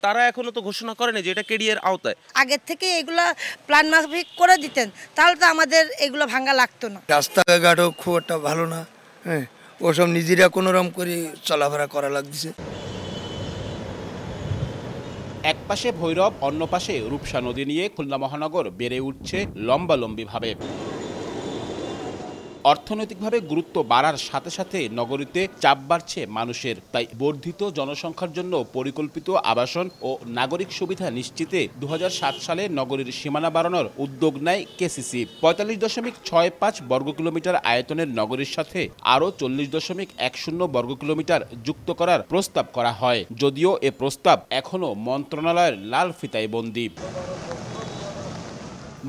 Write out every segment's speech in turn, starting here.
তারা এখনো তো ঘোষণা করেনি যে এটা কেডিএর আওতায়। আগের থেকে এগুলা প্ল্যান মাফিক করে দিতেন তাহলে তো আমাদের এগুলো ভাঙা লাগতো না। রাস্তাঘাটও খুব একটা ভালো না, হ্যাঁ, ওসব নিজেরা কোনোরকম করে চলাফেরা করা লাগছে। এক পাশে ভৈরব, অন্য পাশে রূপসা নদী নিয়ে খুলনা মহানগর বেড়ে উঠছে লম্বালম্বিভাবে। অর্থনৈতিকভাবে গুরুত্ব বাড়ার সাথে সাথে নগরীতে চাপ বাড়ছে মানুষের। তাই বর্ধিত জনসংখ্যার জন্য পরিকল্পিত আবাসন ও নাগরিক সুবিধা নিশ্চিতে 2007 সালে নগরীর সীমানা বাড়ানোর উদ্যোগ নেয় কেসিসি। 45.65 বর্গ কিলোমিটার আয়তনের নগরীর সাথে আরও 40.10 বর্গ কিলোমিটার যুক্ত করার প্রস্তাব করা হয়, যদিও এ প্রস্তাব এখনও মন্ত্রণালয়ের লাল ফিতায় বন্দী।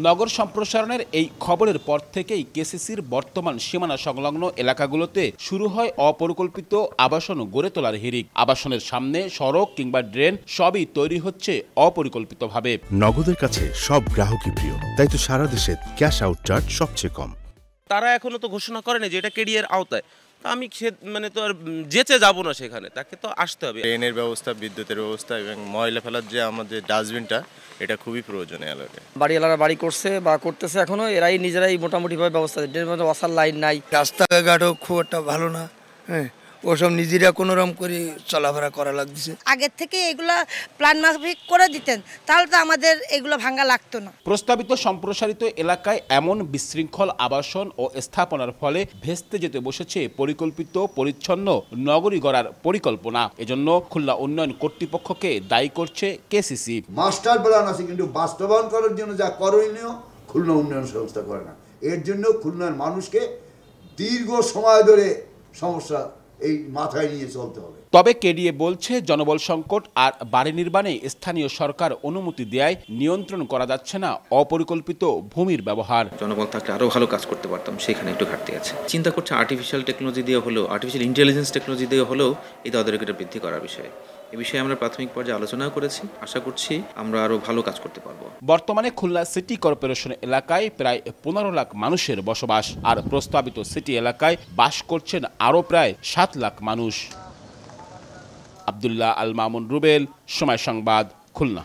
নগর সম্প্রসারণের এই খবরের পর থেকেই কেসিসির বর্তমান সীমানা সংলগ্ন এলাকাগুলোতে শুরু হয় অপরিকল্পিত আবাসন গড়ে তোলার হিড়িক। আবাসনের সামনে সড়ক কিংবা ড্রেন সবই তৈরি হচ্ছে অপরিকল্পিতভাবে। নগদের কাছে সব গ্রাহকই প্রিয়, তাই তো সারা দেশে ক্যাশ আউট চার্জ সবচেয়ে কম। তারা এখনো তো ঘোষণা করেনি যে এটা কেডিএর আওতায়। আমি মানে তো আর যেচে যাব না, সেখানে তাকে তো আসতে হবে। ট্রেনের ব্যবস্থা, বিদ্যুতের ব্যবস্থা এবং ময়লা ফেলার যে আমাদের ডাস্টবিনটা, এটা খুবই প্রয়োজনীয় এলাকায়। বাড়িওয়ালারা বাড়ি করছে বা করতেছে এখনো, এরাই নিজেরাই মোটামুটিভাবে ব্যবস্থা দিচ্ছে। ওয়াসার লাইন নাই, রাস্তাঘাটও খুব একটা ভালো না, হ্যাঁ, ওসব নিজেরা কোনোরকম করে চলাফেরা করা লাগছে। আগের থেকে এগুলা প্ল্যান মাফিক করে দিতেন তাহলে তো আমাদের এগুলো ভাঙা লাগতো না। প্রস্তাবিত সম্প্রসারিত এলাকায় এমন বিশৃঙ্খল আবাসন ও স্থাপনার ফলে ভেস্তে যেতে বসেছে পরিকল্পিত পরিচ্ছন্ন নগরী গড়ার পরিকল্পনা। এজন্য খুলনা উন্নয়ন কর্তৃপক্ষকে দায়ী করছে কেসিসি। মাস্টার প্ল্যান আছে কিন্তু বাস্তবায়ন করার জন্য যা করণীয় খুলনা উন্নয়ন সংস্থা করে না। এর জন্য খুলনার মানুষকে দীর্ঘ সময় ধরে সমস্যা এই মাথায় নিয়ে চলতে হবে। তবে কেডিএ বলছে জনবল সংকট আর বাড়ি নির্মাণে স্থানীয় সরকার অনুমতি দেয় নিয়ন্ত্রণ করা যাচ্ছে না অপরিকল্পিত ভূমির ব্যবহার। জনবল থাকলে আরো ভালো কাজ করতে পারতাম, সেখানে একটু ঘাটতি আছে। চিন্তা করছে আর্টিফিশিয়াল টেকনোলজি দিয়ে হলেও, আর্টিফিশিয়াল ইন্টেলিজেন্স টেকনোলজি দিয়ে হলেও এই তদারকিটা বৃদ্ধি করার বিষয়ে। এ বিষয়ে আমরা প্রাথমিক পর্যায়ে আলোচনা করেছি। আশা করছি আমরা আরো ভালো কাজ করতে পারবো। বর্তমানে খুলনা সিটি কর্পোরেশন এলাকায় প্রায় 15 লাখ মানুষের বসবাস, আর প্রস্তাবিত সিটি এলাকায় বাস করছেন আরও প্রায় 7 লাখ মানুষ। আব্দুল্লাহ আল মামুন রুবেল, সময় সংবাদ, খুলনা।